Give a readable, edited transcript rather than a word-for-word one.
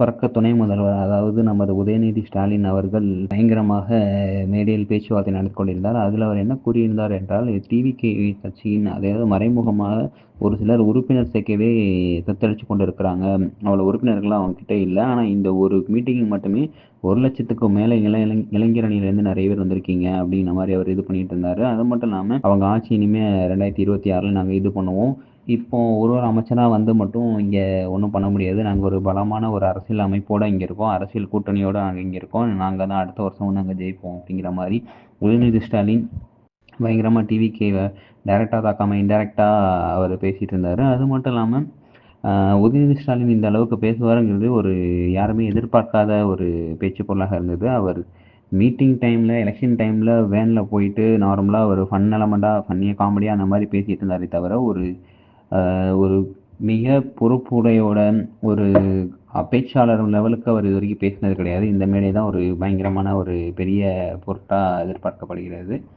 பறக்க துணை முதல்வர் அதாவது நமது உதயநிதி ஸ்டாலின் அவர்கள் பயங்கரமாக மேடையில் பேச்சுவார்த்தை நடத்தி கொண்டிருந்தார். அதில் அவர் என்ன கூறியிருந்தார் என்றால், டிவிகே கட்சியின் அதாவது மறைமுகமாக ஒரு சிலர் உறுப்பினர் சேர்க்கவே தத்தளிச்சு கொண்டிருக்கிறாங்க. அவ்வளோ உறுப்பினர்கள்லாம் அவங்ககிட்ட இல்லை. ஆனால் இந்த ஒரு மீட்டிங் மட்டுமே 1,00,000க்கும் மேலே இளைஞர் அணியிலேருந்து நிறைய பேர் வந்திருக்கீங்க அப்படின்ற மாதிரி அவர் இது பண்ணிட்டு இருந்தார். அது மட்டும் இல்லாமல் அவங்க ஆட்சி இனிமேல் 2026 நாங்கள் இது பண்ணுவோம். இப்போ ஒரு அமைச்சராக வந்து மட்டும் இங்கே ஒன்றும் பண்ண முடியாது. நாங்கள் ஒரு பலமான ஒரு அரசியல் அமைப்போடு இங்கே இருக்கோம். அரசியல் கூட்டணியோடு நாங்கள் இங்கே இருக்கோம். நாங்கள் தான் அடுத்த வருஷம் நாங்கள் ஜெயிப்போம் அப்படிங்கிற மாதிரி உதயநிதி ஸ்டாலின் பயங்கரமாக டிவிக்கேவை டைரெக்டாக தாக்காமல் இன்டைரக்டாக அவர் பேசிகிட்டு இருந்தார். அது மட்டும் இல்லாமல் உதயநிதி ஸ்டாலின் இந்த அளவுக்கு பேசுவாருங்கிறது ஒரு யாருமே எதிர்பார்க்காத ஒரு பேச்சு பொருளாக இருந்தது. அவர் மீட்டிங் டைமில் எலெக்ஷன் டைமில் வேனில் போயிட்டு நார்மலாக ஒரு ஃபன் எலமெண்ட்டாக ஃபன்னியாக காமெடியாக அந்த மாதிரி பேசிகிட்டு இருந்தாரே தவிர ஒரு மிக பொறுப்புடையோட ஒரு பேச்சாளர் லெவலுக்கு அவர் இது வரைக்கும் பேசினது கிடையாது. இந்த மேடை தான் ஒரு பயங்கரமான ஒரு பெரிய பொருட்டாக எதிர்பார்க்கப்படுகிறது.